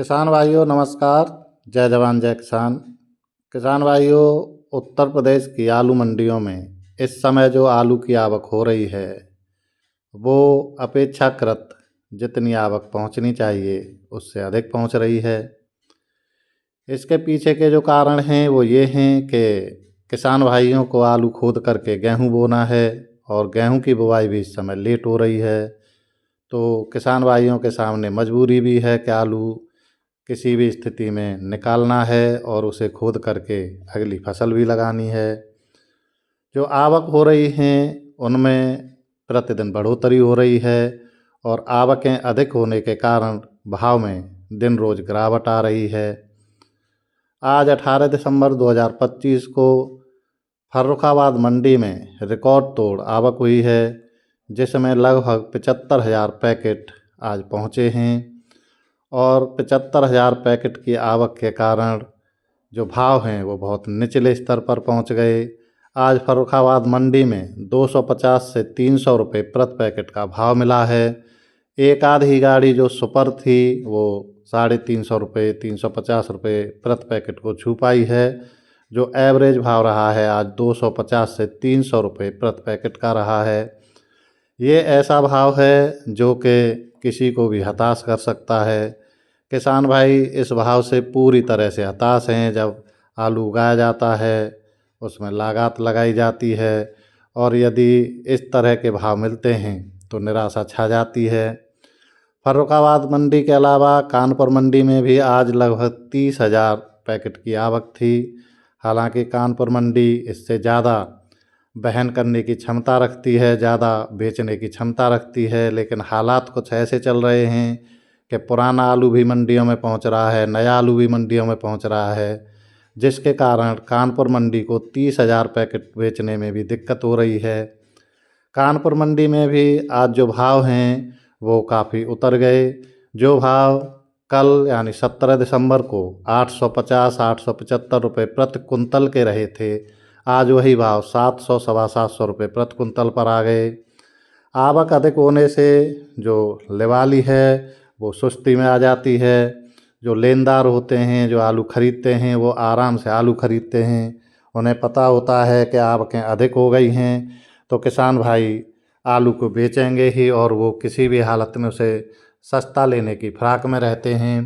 किसान भाइयों नमस्कार। जय जवान जय किसान। किसान भाइयों, उत्तर प्रदेश की आलू मंडियों में इस समय जो आलू की आवक हो रही है वो अपेक्षाकृत जितनी आवक पहुंचनी चाहिए उससे अधिक पहुंच रही है। इसके पीछे के जो कारण हैं वो ये हैं कि किसान भाइयों को आलू खोद करके गेहूं बोना है और गेहूं की बुवाई भी इस समय लेट हो रही है। तो किसान भाइयों के सामने मजबूरी भी है कि आलू किसी भी स्थिति में निकालना है और उसे खोद करके अगली फसल भी लगानी है। जो आवक हो रही हैं उनमें प्रतिदिन बढ़ोतरी हो रही है और आवकें अधिक होने के कारण भाव में दिन रोज़ गिरावट आ रही है। आज 18 दिसंबर 2025 को फर्रुखाबाद मंडी में रिकॉर्ड तोड़ आवक हुई है, जिसमें लगभग 75,000 पैकेट आज पहुँचे हैं और 75,000 पैकेट की आवक के कारण जो भाव हैं वो बहुत निचले स्तर पर पहुंच गए। आज फर्रुखाबाद मंडी में 250 से 300 रुपये प्रति पैकेट का भाव मिला है। एक आधी गाड़ी जो सुपर थी वो 350 रुपये 350 रुपये प्रति पैकेट को छू पाई है। जो एवरेज भाव रहा है आज 250 से 300 रुपये प्रति पैकेट का रहा है। ये ऐसा भाव है जो कि किसी को भी हताश कर सकता है। किसान भाई इस भाव से पूरी तरह से हताश हैं। जब आलू उगाया जाता है उसमें लागत लगाई जाती है और यदि इस तरह के भाव मिलते हैं तो निराशा छा जाती है। फर्रुखाबाद मंडी के अलावा कानपुर मंडी में भी आज लगभग 30,000 पैकेट की आवक थी। हालांकि कानपुर मंडी इससे ज़्यादा वहन करने की क्षमता रखती है, ज़्यादा बेचने की क्षमता रखती है, लेकिन हालात कुछ ऐसे चल रहे हैं कि पुराना आलू भी मंडियों में पहुंच रहा है, नया आलू भी मंडियों में पहुंच रहा है, जिसके कारण कानपुर मंडी को 30,000 पैकेट बेचने में भी दिक्कत हो रही है। कानपुर मंडी में भी आज जो भाव हैं वो काफ़ी उतर गए। जो भाव कल यानी 17 दिसंबर को 850-875 रुपये प्रति कुंतल के रहे थे, आज वही भाव 700 सवा 700 रुपये प्रति कुंतल पर आ गए। आवक अधिक होने से जो लिवाली है वो सुस्ती में आ जाती है। जो लेनदार होते हैं, जो आलू खरीदते हैं, वो आराम से आलू खरीदते हैं। उन्हें पता होता है कि आवकें अधिक हो गई हैं तो किसान भाई आलू को बेचेंगे ही और वो किसी भी हालत में उसे सस्ता लेने की फिराक में रहते हैं।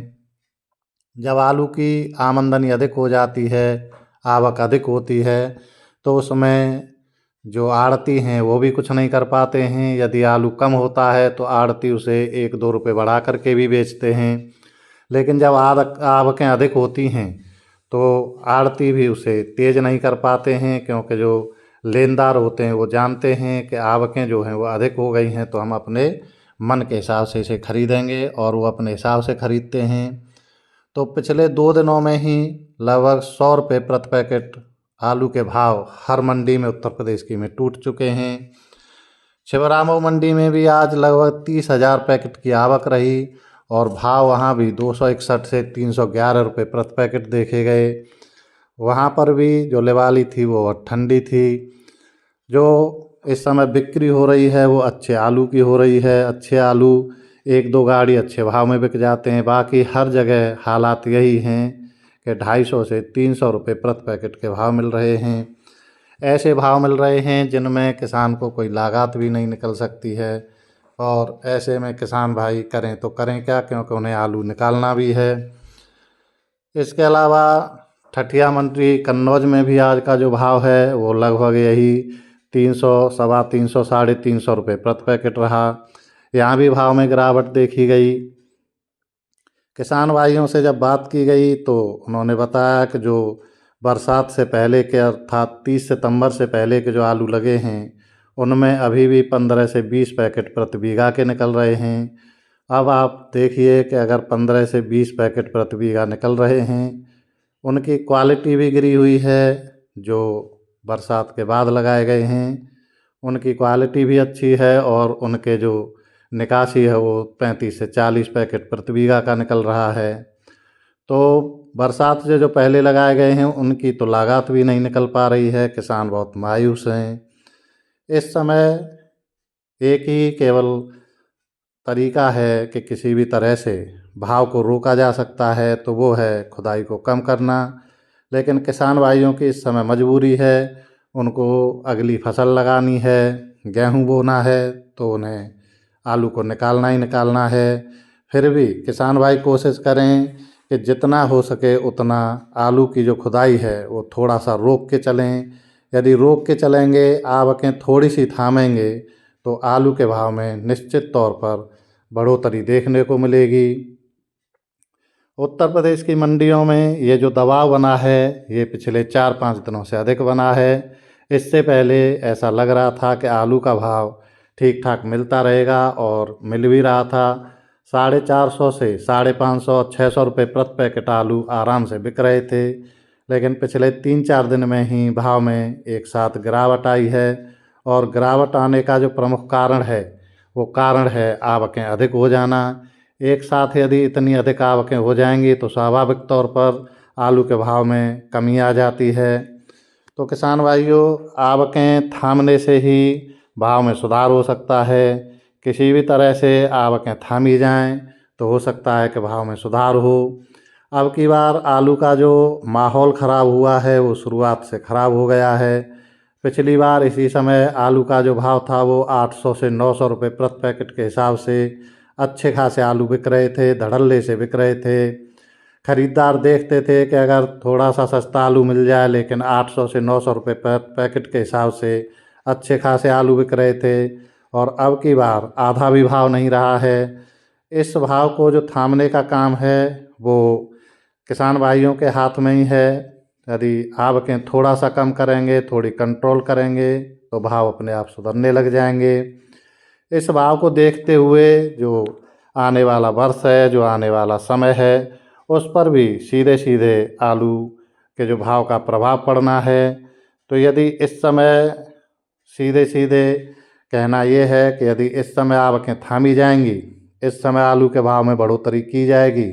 जब आलू की आमदनी अधिक हो जाती है, आवक अधिक होती है, तो उसमें जो आड़ती हैं वो भी कुछ नहीं कर पाते हैं। यदि आलू कम होता है तो आड़ती उसे 1-2 रुपये बढ़ा करके भी बेचते हैं, लेकिन जब आवकें अधिक होती हैं तो आड़ती भी उसे तेज़ नहीं कर पाते हैं, क्योंकि जो लेनदार होते हैं वो जानते हैं कि आवकें जो हैं वो अधिक हो गई हैं तो हम अपने मन के हिसाब से इसे खरीदेंगे और वो अपने हिसाब से खरीदते हैं। तो पिछले 2 दिनों में ही लगभग 100 रुपये प्रति पैकेट आलू के भाव हर मंडी में उत्तर प्रदेश की में टूट चुके हैं। छिबरामऊ मंडी में भी आज लगभग 30,000 पैकेट की आवक रही और भाव वहाँ भी 261 से 311 रुपये प्रति पैकेट देखे गए। वहाँ पर भी जो लिवाली थी वो ठंडी थी। जो इस समय बिक्री हो रही है वो अच्छे आलू की हो रही है। अच्छे आलू 1-2 गाड़ी अच्छे भाव में बिक जाते हैं। बाकी हर जगह हालात यही हैं कि 250 से 300 रुपये प्रति पैकेट के भाव मिल रहे हैं। ऐसे भाव मिल रहे हैं जिनमें किसान को कोई लागत भी नहीं निकल सकती है और ऐसे में किसान भाई करें तो करें क्या, क्योंकि उन्हें आलू निकालना भी है। इसके अलावा ठठिया मंडी कन्नौज में भी आज का जो भाव है वो लगभग यही 300 सवा 300 350 रुपये प्रति पैकेट रहा। यहाँ भी भाव में गिरावट देखी गई। किसान भाइयों से जब बात की गई तो उन्होंने बताया कि जो बरसात से पहले के अर्थात 30 सितंबर से पहले के जो आलू लगे हैं उनमें अभी भी 15 से 20 पैकेट प्रति बीघा के निकल रहे हैं। अब आप देखिए कि अगर 15 से 20 पैकेट प्रति बीघा निकल रहे हैं, उनकी क्वालिटी भी गिरी हुई है। जो बरसात के बाद लगाए गए हैं उनकी क्वालिटी भी अच्छी है और उनके जो निकासी है वो 35 से 40 पैकेट प्रति बीघा का निकल रहा है। तो बरसात से जो पहले लगाए गए हैं उनकी तो लागत भी नहीं निकल पा रही है। किसान बहुत मायूस हैं। इस समय एक ही केवल तरीका है कि किसी भी तरह से भाव को रोका जा सकता है तो वो है खुदाई को कम करना। लेकिन किसान भाइयों की इस समय मजबूरी है, उनको अगली फसल लगानी है, गेहूँ बोना है, तो उन्हें आलू को निकालना ही निकालना है। फिर भी किसान भाई कोशिश करें कि जितना हो सके उतना आलू की जो खुदाई है वो थोड़ा सा रोक के चलें। यदि रोक के चलेंगे, आवकें थोड़ी सी थामेंगे, तो आलू के भाव में निश्चित तौर पर बढ़ोतरी देखने को मिलेगी। उत्तर प्रदेश की मंडियों में ये जो दबाव बना है, ये पिछले 4-5 दिनों से अधिक बना है। इससे पहले ऐसा लग रहा था कि आलू का भाव ठीक ठाक मिलता रहेगा और मिल भी रहा था। 450 से 550, 600 रुपये प्रति पैकेट आलू आराम से बिक रहे थे। लेकिन पिछले 3-4 दिन में ही भाव में एक साथ गिरावट आई है, और गिरावट आने का जो प्रमुख कारण है वो कारण है आवकें अधिक हो जाना। एक साथ यदि इतनी अधिक आवकें हो जाएंगी तो स्वाभाविक तौर पर आलू के भाव में कमी आ जाती है। तो किसान भाइयों, आवकें थामने से ही भाव में सुधार हो सकता है। किसी भी तरह से आवकें थामी जाएं तो हो सकता है कि भाव में सुधार हो। अब की बार आलू का जो माहौल ख़राब हुआ है वो शुरुआत से ख़राब हो गया है। पिछली बार इसी समय आलू का जो भाव था वो 800 से 900 रुपये प्रति पैकेट के हिसाब से अच्छे खासे आलू बिक रहे थे, धड़ल्ले से बिक रहे थे। खरीदार देखते थे कि अगर थोड़ा सा सस्ता आलू मिल जाए, लेकिन 800 से 900 रुपये पैकेट के हिसाब से अच्छे खासे आलू बिक रहे थे। और अब की बार आधा भी भाव नहीं रहा है। इस भाव को जो थामने का काम है वो किसान भाइयों के हाथ में ही है। यदि आवकें थोड़ा सा कम करेंगे, थोड़ी कंट्रोल करेंगे, तो भाव अपने आप सुधरने लग जाएंगे। इस भाव को देखते हुए जो आने वाला वर्ष है, जो आने वाला समय है, उस पर भी सीधे सीधे आलू के जो भाव का प्रभाव पड़ना है। तो यदि इस समय सीधे सीधे कहना ये है कि यदि इस समय आवकें थामी जाएंगी, इस समय आलू के भाव में बढ़ोतरी की जाएगी,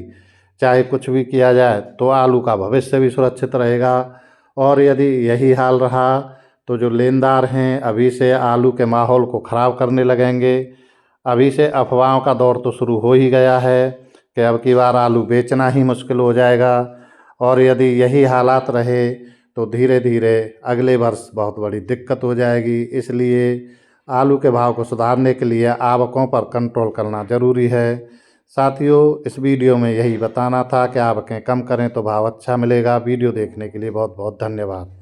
चाहे कुछ भी किया जाए, तो आलू का भविष्य भी सुरक्षित रहेगा। और यदि यही हाल रहा तो जो लेनदार हैं अभी से आलू के माहौल को ख़राब करने लगेंगे। अभी से अफवाहों का दौर तो शुरू हो ही गया है कि अब की बार आलू बेचना ही मुश्किल हो जाएगा। और यदि यही हालात रहे तो धीरे धीरे अगले वर्ष बहुत बड़ी दिक्कत हो जाएगी। इसलिए आलू के भाव को सुधारने के लिए आवकों पर कंट्रोल करना ज़रूरी है। साथियों, इस वीडियो में यही बताना था कि आवकें कम करें तो भाव अच्छा मिलेगा। वीडियो देखने के लिए बहुत बहुत धन्यवाद।